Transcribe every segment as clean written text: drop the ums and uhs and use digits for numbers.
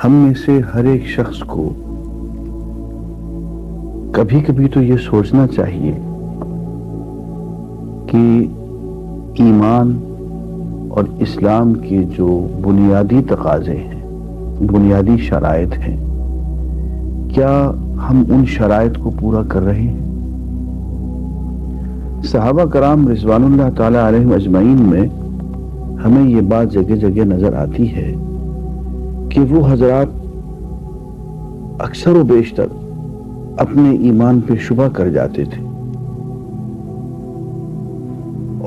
ہم میں سے ہر ایک شخص کو کبھی کبھی تو یہ سوچنا چاہیے کہ ایمان اور اسلام کے جو بنیادی تقاضے ہیں، بنیادی شرائط ہیں، کیا ہم ان شرائط کو پورا کر رہے ہیں؟ صحابہ کرام رضوان اللہ تعالی علیہم اجمعین میں ہمیں یہ بات جگہ جگہ نظر آتی ہے کہ وہ حضرات اکثر و بیشتر اپنے ایمان پہ شبہ کر جاتے تھے،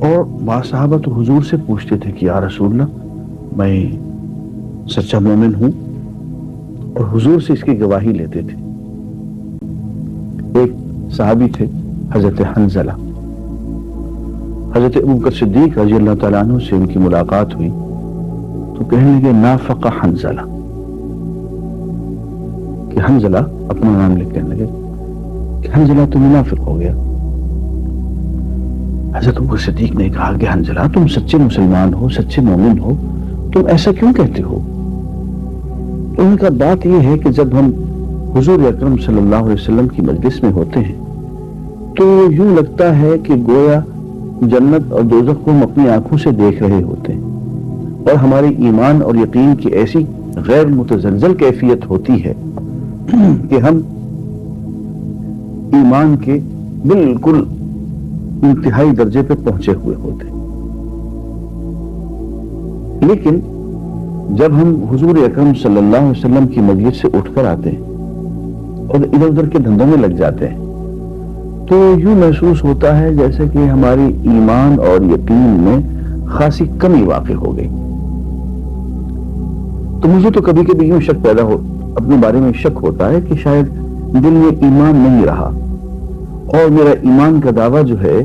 اور بعض صحابہ تو حضور سے پوچھتے تھے کہ یا رسول اللہ، میں سچا مومن ہوں، اور حضور سے اس کی گواہی لیتے تھے۔ ایک صحابی تھے حضرت حنظلہ، حضرت ابوبکر صدیق رضی اللہ تعالیٰ عنہ سے ان کی ملاقات ہوئی تو کہنے لگے نافق حنظلہ، کہ حنظلہ اپنا نام لکھ کہنے لگے کہ حنظلہ تو منافق ہو گیا۔ حضرت ابوبکر صدیق نے کہا کہ حنظلہ، تم سچے مسلمان ہو، سچے مومن ہو، تم ایسا کیوں کہتے ہو؟ ان کا بات یہ ہے کہ جب ہم حضور اکرم صلی اللہ علیہ وسلم کی مجلس میں ہوتے ہیں تو یوں لگتا ہے کہ گویا جنت اور دوزخ کو ہم اپنی آنکھوں سے دیکھ رہے ہوتے ہیں، اور ہمارے ایمان اور یقین کی ایسی غیر متزلزل کیفیت ہوتی ہے کہ ہم ایمان کے بالکل انتہائی درجے پہ پہنچے ہوئے ہوتے ہیں۔ لیکن جب ہم حضور اکرم صلی اللہ علیہ وسلم کی مجلس سے اٹھ کر آتے ہیں اور ادھر ادھر کے دھندوں میں لگ جاتے ہیں تو یوں محسوس ہوتا ہے جیسے کہ ہماری ایمان اور یقین میں خاصی کمی واقع ہو گئی۔ تو مجھے تو کبھی کبھی یوں شک پیدا ہو، اپنے بارے میں شک ہوتا ہے کہ شاید دل میں ایمان نہیں رہا، اور میرا ایمان کا دعویٰ جو ہے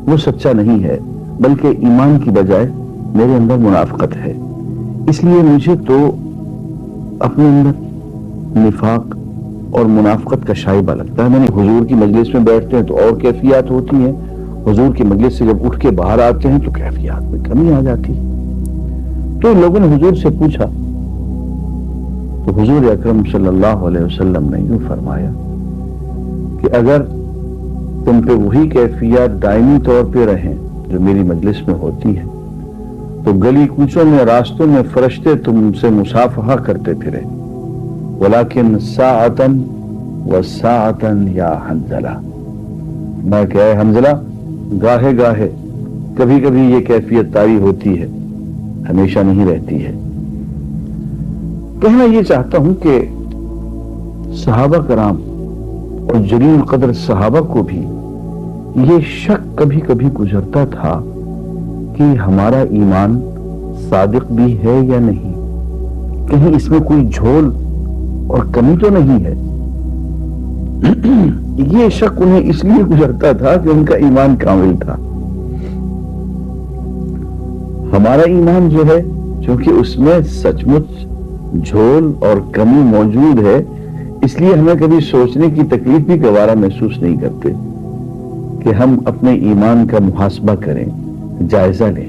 وہ سچا نہیں ہے، بلکہ ایمان کی بجائے میرے اندر منافقت ہے۔ اس لیے مجھے تو اپنے اندر نفاق اور منافقت کا شائبہ لگتا ہے۔ میں نے حضور کی مجلس میں بیٹھتے ہیں تو اور کیفیات ہوتی ہیں، حضور کی مجلس سے جب اٹھ کے باہر آتے ہیں تو کیفیات میں کمی آ جاتی ہے۔ تو لوگوں نے حضور سے پوچھا تو حضور اکرم صلی اللہ علیہ وسلم نے یوں فرمایا کہ اگر تم پہ وہی کیفیات دائمی طور پہ رہیں جو میری مجلس میں ہوتی ہے تو گلی کوچوں میں، راستوں میں فرشتے تم سے مصافحہ کرتے پھرے، ولیکن ساعتن و ساعتن یا حنظلہ، میں کہ اے حنظلہ، گاہے گاہے، کبھی کبھی یہ کیفیت طاری ہوتی ہے، ہمیشہ نہیں رہتی ہے۔ کہنا یہ چاہتا ہوں کہ صحابہ کرام اور جلیل القدر صحابہ کو بھی یہ شک کبھی کبھی گزرتا تھا کہ ہمارا ایمان صادق بھی ہے یا نہیں، کہیں اس میں کوئی جھول اور کمی تو نہیں ہے۔ یہ شک انہیں اس لیے گزرتا تھا کہ ان کا ایمان کامل تھا۔ ہمارا ایمان جو ہے، چونکہ اس میں سچ مچ جھول اور کمی موجود ہے، اس لیے ہمیں کبھی سوچنے کی تکلیف بھی گوارا محسوس نہیں کرتے کہ ہم اپنے ایمان کا محاسبہ کریں، جائزہ لیں۔